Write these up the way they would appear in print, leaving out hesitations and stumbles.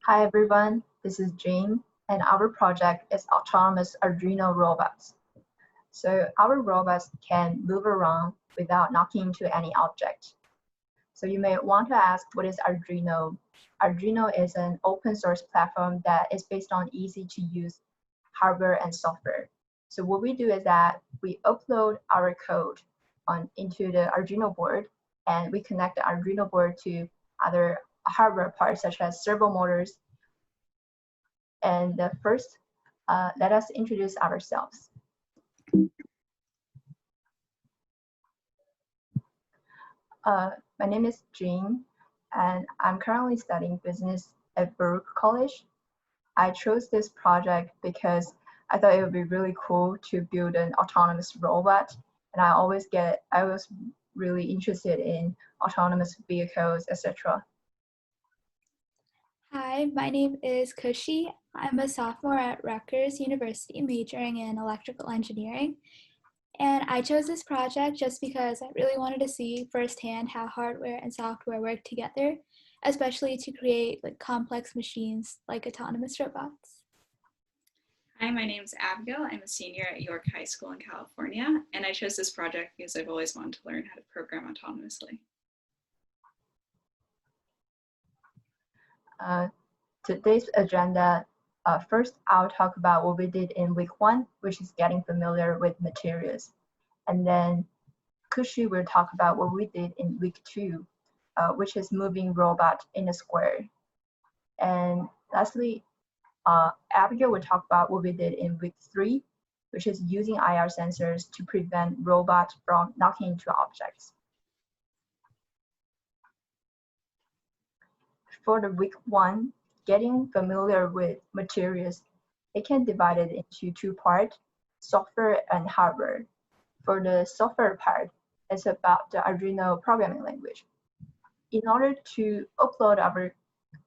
Hi everyone, this is Jing, and our project is autonomous Arduino robots. So our robots can move around without knocking into any object. So you may want to ask, what is Arduino? Arduino is an open source platform that is based on easy to use hardware and software. So what we do is that we upload our code into the Arduino board, and we connect the Arduino board to other hardware parts such as servo motors. And first, let us introduce ourselves. My name is Jing, and I'm currently studying business at Baruch College. I chose this project because I thought it would be really cool to build an autonomous robot, and I was really interested in autonomous vehicles, etc. Hi, my name is Khushi. I'm a sophomore at Rutgers University majoring in electrical engineering. And I chose this project just because I really wanted to see firsthand how hardware and software work together, especially to create complex machines like autonomous robots. Hi, my name is Abigail. I'm a senior at York High School in California, and I chose this project because I've always wanted to learn how to program autonomously. Today's agenda, first I'll talk about what we did in week 1, which is getting familiar with materials. And then Khushi will talk about what we did in week 2, which is moving robot in a square. And lastly, Abigail will talk about what we did in week 3, which is using IR sensors to prevent robots from knocking into objects. For the week 1, getting familiar with materials, it can divide it into 2 parts, software and hardware. For the software part, it's about the Arduino programming language. In order to upload our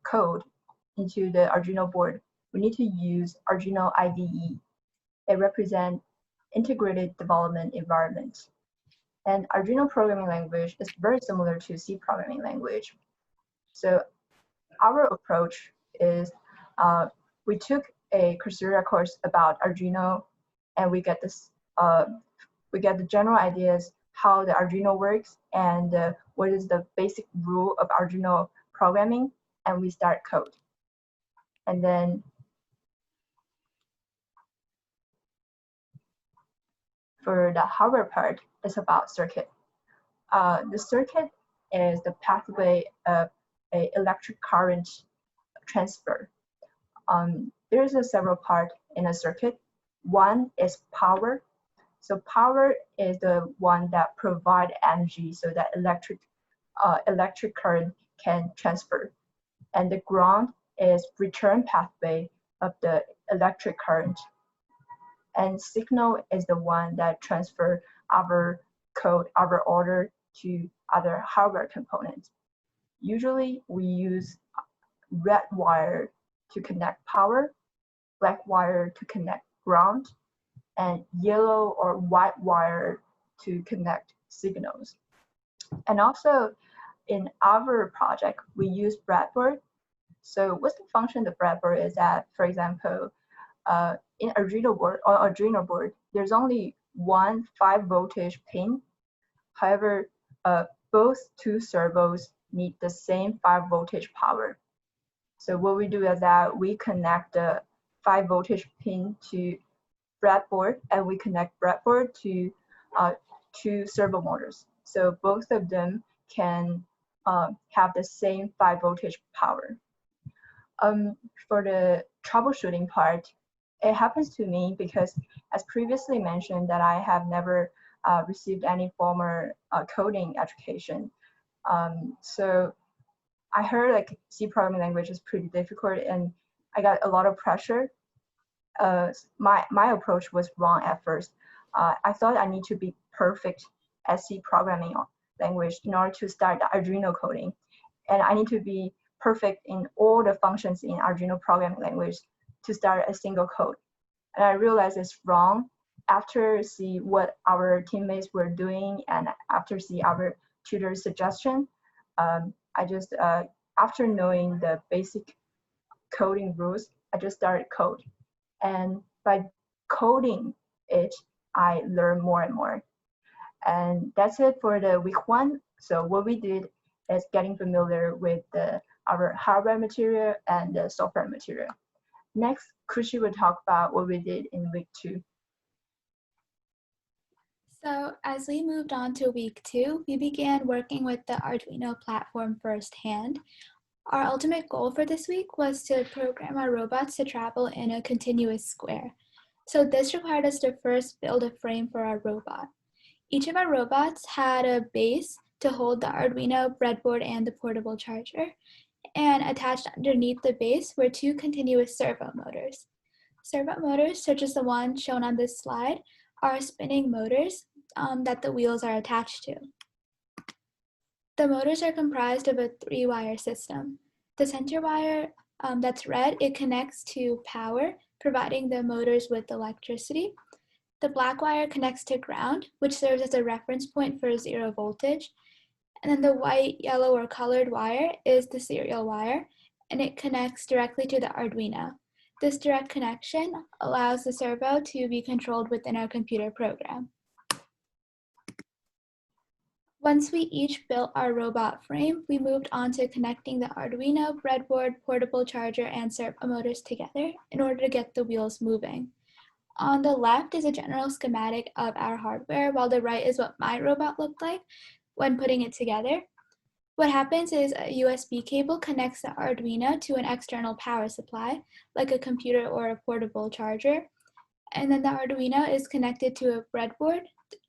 code into the Arduino board, we need to use Arduino IDE. It represents integrated development environment. And Arduino programming language is very similar to C programming language. So our approach is we took a Coursera course about Arduino, and we get the general ideas how the Arduino works and what is the basic rule of Arduino programming, and we start code. And then for the hardware part, it's about circuit. The circuit is the pathway of an electric current transfer. There's several parts in a circuit. One is power. So power is the one that provides energy so that electric current can transfer. And the ground is return pathway of the electric current. And signal is the one that transfer our code, our order to other hardware components. Usually we use red wire to connect power, black wire to connect ground, and yellow or white wire to connect signals. And also in our project, we use breadboard. So what's the function of the breadboard is that, for example, in Arduino board, there's only one 5 voltage pin. However, both 2 servos need the same 5 voltage power. So what we do is that we connect the 5 voltage pin to breadboard, and we connect breadboard to 2 servo motors. So both of them can have the same 5 voltage power. For the troubleshooting part, it happens to me because, as previously mentioned, that I have never received any formal coding education. So I heard like C programming language is pretty difficult, and I got a lot of pressure. My approach was wrong at first. I thought I need to be perfect at C programming language in order to start the Arduino coding, and I need to be perfect in all the functions in Arduino programming language to start a single code. And I realized it's wrong after see what our teammates were doing, and after see our tutor's suggestion. I just after knowing the basic coding rules, I just started code. And by coding it, I learned more and more. And that's it for the week 1. So what we did is getting familiar with our hardware material and the software material. Next, Khushi will talk about what we did in week 2. So as we moved on to week 2, we began working with the Arduino platform firsthand. Our ultimate goal for this week was to program our robots to travel in a continuous square. So this required us to first build a frame for our robot. Each of our robots had a base to hold the Arduino breadboard and the portable charger, and attached underneath the base were 2 continuous servo motors. Servo motors, such as the one shown on this slide, are spinning motors that the wheels are attached to. The motors are comprised of a 3-wire system. The center wire that's red, it connects to power, providing the motors with electricity. The black wire connects to ground, which serves as a reference point for 0 voltage. And then the white, yellow, or colored wire is the serial wire, and it connects directly to the Arduino. This direct connection allows the servo to be controlled within our computer program. Once we each built our robot frame, we moved on to connecting the Arduino, breadboard, portable charger, and servo motors together in order to get the wheels moving. On the left is a general schematic of our hardware, while the right is what my robot looked like when putting it together. What happens is a USB cable connects the Arduino to an external power supply, like a computer or a portable charger, and then the Arduino is connected to a breadboard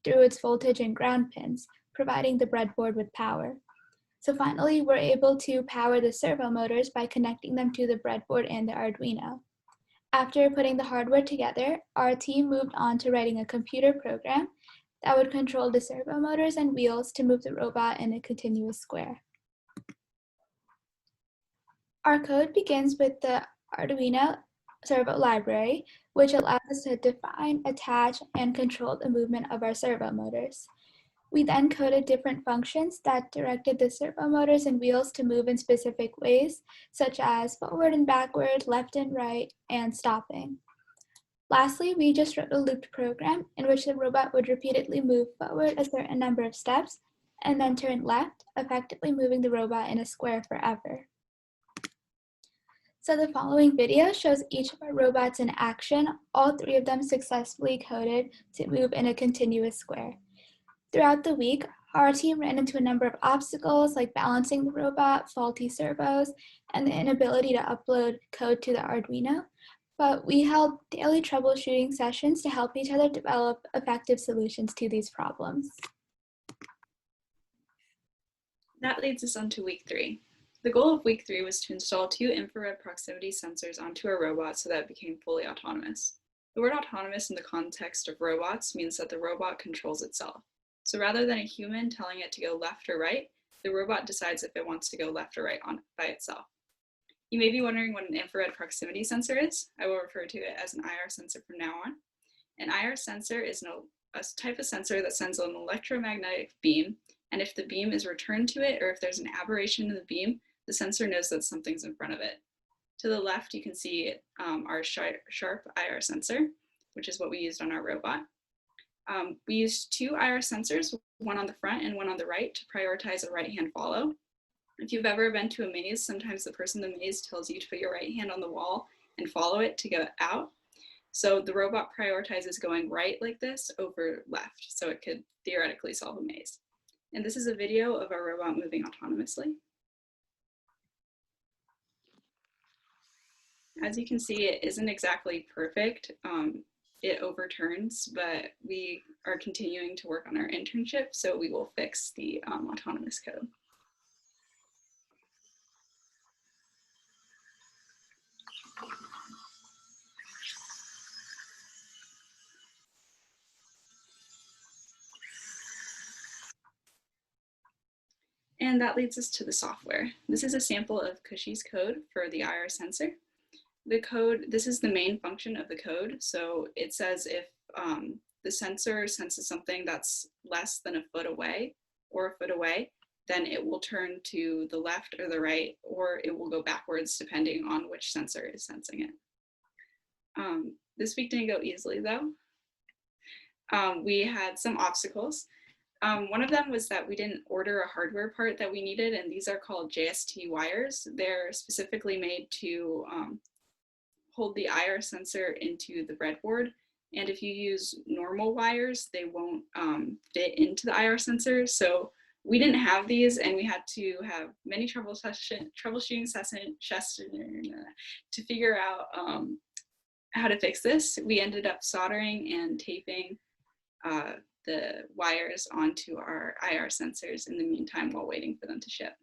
through its voltage and ground pins, providing the breadboard with power. So finally, we're able to power the servo motors by connecting them to the breadboard and the Arduino. After putting the hardware together, our team moved on to writing a computer program that would control the servo motors and wheels to move the robot in a continuous square. Our code begins with the Arduino servo library, which allows us to define, attach, and control the movement of our servo motors. We then coded different functions that directed the servo motors and wheels to move in specific ways, such as forward and backward, left and right, and stopping. Lastly, we just wrote a looped program in which the robot would repeatedly move forward a certain number of steps and then turn left, effectively moving the robot in a square forever. So the following video shows each of our robots in action, all 3 of them successfully coded to move in a continuous square. Throughout the week, our team ran into a number of obstacles like balancing the robot, faulty servos, and the inability to upload code to the Arduino, but we held daily troubleshooting sessions to help each other develop effective solutions to these problems. That leads us on to week 3. The goal of week 3 was to install 2 infrared proximity sensors onto our robot so that it became fully autonomous. The word autonomous in the context of robots means that the robot controls itself. So rather than a human telling it to go left or right, the robot decides if it wants to go left or right by itself. You may be wondering what an infrared proximity sensor is. I will refer to it as an IR sensor from now on. An IR sensor is a type of sensor that sends an electromagnetic beam, and if the beam is returned to it or if there's an aberration in the beam, the sensor knows that something's in front of it. To the left, you can see our sharp IR sensor, which is what we used on our robot. We used 2 IR sensors, one on the front and one on the right, to prioritize a right-hand follow. If you've ever been to a maze, sometimes the person in the maze tells you to put your right hand on the wall and follow it to go out. So the robot prioritizes going right like this over left, so it could theoretically solve a maze. And this is a video of our robot moving autonomously. As you can see, it isn't exactly perfect. It overturns, but we are continuing to work on our internship, so we will fix the autonomous code. And that leads us to the software. This is a sample of Khushi's code for the IR sensor. The code, this is the main function of the code. So it says if the sensor senses something that's less than a foot away or a foot away, then it will turn to the left or the right, or it will go backwards depending on which sensor is sensing it. This week didn't go easily though. We had some obstacles. One of them was that we didn't order a hardware part that we needed, and these are called JST wires. They're specifically made to hold the IR sensor into the breadboard. And if you use normal wires, they won't fit into the IR sensor. So we didn't have these, and we had to have many troubleshooting sessions to figure out how to fix this. We ended up soldering and taping the wires onto our IR sensors in the meantime while waiting for them to ship.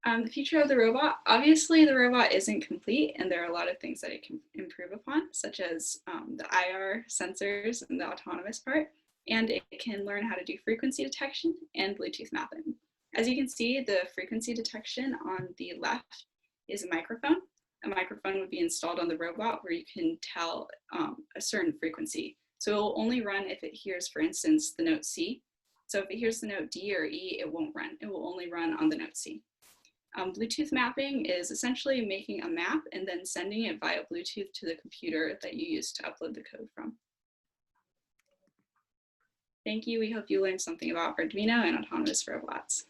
The future of the robot, obviously the robot isn't complete and there are a lot of things that it can improve upon, such as the IR sensors and the autonomous part, and it can learn how to do frequency detection and Bluetooth mapping. As you can see, the frequency detection on the left is a microphone. A microphone would be installed on the robot where you can tell a certain frequency. So it will only run if it hears, for instance, the note C. So if it hears the note D or E, it won't run. It will only run on the note C. Bluetooth mapping is essentially making a map and then sending it via Bluetooth to the computer that you use to upload the code from. Thank you. We hope you learned something about Arduino and autonomous robots.